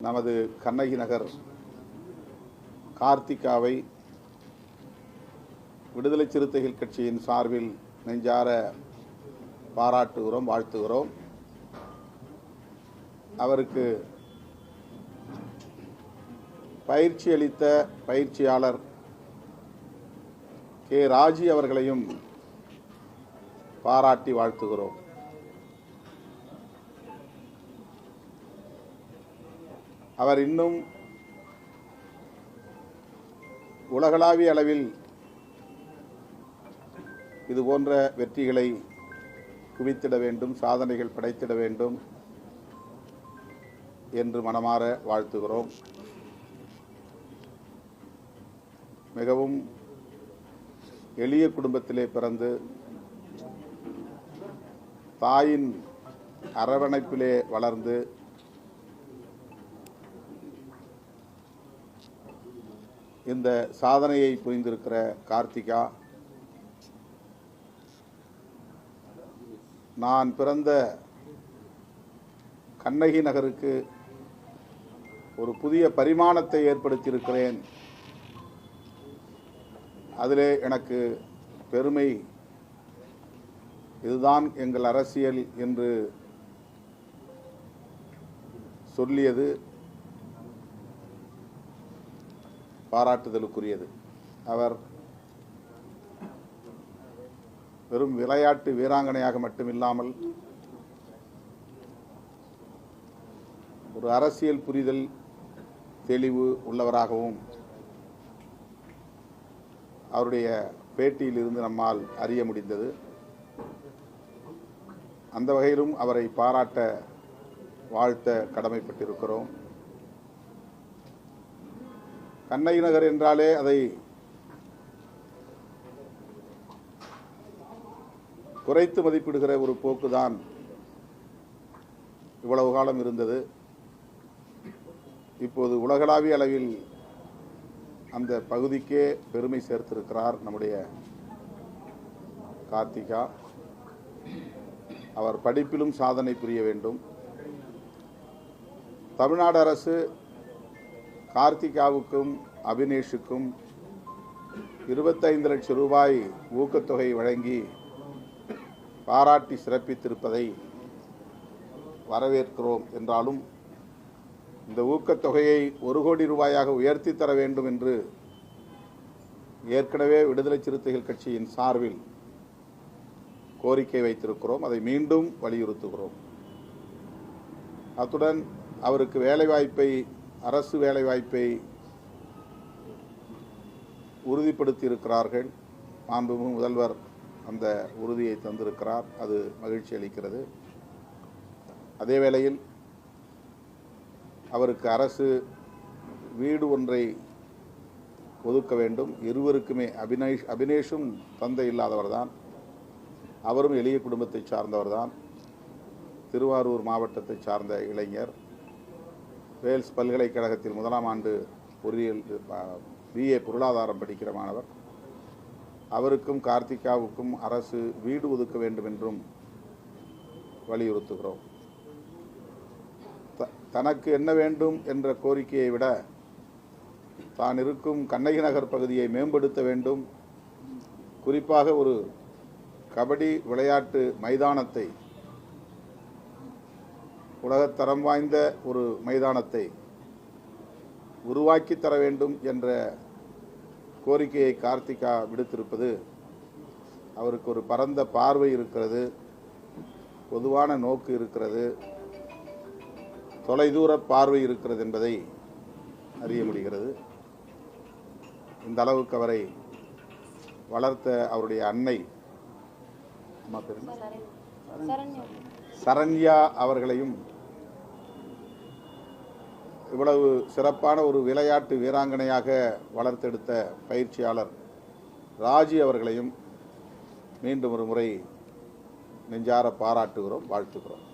நமது கண்ணகி நகர் கார்த்திகாவை விடுதலை சிறுத்தைகள் கட்சியின் சார்பில் நெஞ்சார பாராட்டுகிறோம், வாழ்த்துகிறோம். அவருக்கு பயிற்சி அளித்த பயிற்சியாளர் கே. ராஜி அவர்களையும் பாராட்டி வாழ்த்துகிறோம். அவர் இன்னும் உலகளாவிய அளவில் இதுபோன்ற வெற்றிகளை குவித்திட வேண்டும், சாதனைகள் படைத்திட வேண்டும் என்று மனமாற வாழ்த்துகிறோம். மிகவும் எளிய குடும்பத்திலே பிறந்து தாயின் அரவணைப்பிலே வளர்ந்து இந்த சாதனையை புரிந்திருக்கிற கார்த்திகா, நான் பிறந்த கண்ணகி நகருக்கு ஒரு புதிய பரிமாணத்தை ஏற்படுத்தியிருக்கிறேன், அதிலே எனக்கு பெருமை, இதுதான் எங்கள் அரசியல் என்று சொல்லியது பாராட்டுதலுக்குரியது. அவர் வெறும் விளையாட்டு வீராங்கனையாக மட்டுமில்லாமல் ஒரு அரசியல் புரிதல் தெளிவு உள்ளவராகவும் அவருடைய பேட்டியிலிருந்து நம்மால் அறிய முடிந்தது. அந்த வகையிலும் அவரை பாராட்ட, வாழ்த்த கடமைப்பட்டிருக்கிறோம். கண்ணகி நகர் என்றாலே அதை குறைத்து மதிப்பிடுகிற ஒரு போக்குதான் இவ்வளவு காலம் இருந்தது. இப்போது உலகளாவிய அளவில் அந்த பகுதிக்கே பெருமை சேர்த்திருக்கிறார் நம்முடைய கார்த்திகா. அவர் படிப்பிலும் சாதனை புரிய வேண்டும். தமிழ்நாடு அரசு கார்த்திகாவுக்கும் அபினேஷுக்கும் 25 லட்சம் ரூபாய் ஊக்கத்தொகை வழங்கி பாராட்டி சிறப்பித்திருப்பதை வரவேற்கிறோம். என்றாலும் இந்த ஊக்கத்தொகையை 1 கோடி ரூபாயாக உயர்த்தி தர வேண்டும் என்று ஏற்கனவே விடுதலை சிறுத்தைகள் கட்சியின் சார்பில் கோரிக்கை வைத்திருக்கிறோம். அதை மீண்டும் வலியுறுத்துகிறோம். அத்துடன் அவருக்கு வேலைவாய்ப்பை, அரசு வேலைவாய்ப்பை உறுதிப்படுத்தி இருக்கிறார்கள். மாண்புமிகு முதல்வர் அந்த உறுதியை தந்திருக்கிறார். அது மகிழ்ச்சி அளிக்கிறது. அதே வேளையில் அவருக்கு அரசு வீடு ஒன்றை ஒதுக்க வேண்டும். இருவருக்குமே, அபினேஷும் தந்தை இல்லாதவர் தான், அவரும் எளிய குடும்பத்தை சார்ந்தவர் தான், திருவாரூர் மாவட்டத்தை சார்ந்த இளைஞர், வேல்ஸ் பல்கலைக்கழகத்தில் 1ஆம் ஆண்டு பொறியியல் BA பொருளாதாரம் படிக்கிற மாணவர். அவருக்கும் கார்த்திகாவுக்கும் அரசு வீடு ஒதுக்க வேண்டும் என்றும் வலியுறுத்துகிறோம். தனக்கு என்ன வேண்டும் என்ற கோரிக்கையை விட தான் இருக்கும் கண்ணகி நகர் பகுதியை மேம்படுத்த வேண்டும். குறிப்பாக ஒரு கபடி விளையாட்டு மைதானத்தை, உலகத்தரம் வாய்ந்த ஒரு மைதானத்தை உருவாக்கி தர வேண்டும் என்ற கோரிக்கையை கார்த்திகா விடுத்திருப்பது அவருக்கு ஒரு பரந்த பார்வை இருக்கிறது, பொதுவான நோக்கு இருக்கிறது, தொலைதூர பார்வை இருக்கிறது என்பதை அறிய முடிகிறது. இந்த அளவுக்கு அவரை வளர்த்த அவருடைய அன்னை சரண்யா அவர்களையும், இவ்வளவு சிறப்பான ஒரு விளையாட்டு வீராங்கனையாக வளர்த்தெடுத்த பயிற்சியாளர் ராஜி அவர்களையும் மீண்டும் ஒரு முறை நெஞ்சார பாராட்டுகிறோம், வாழ்த்துகிறோம்.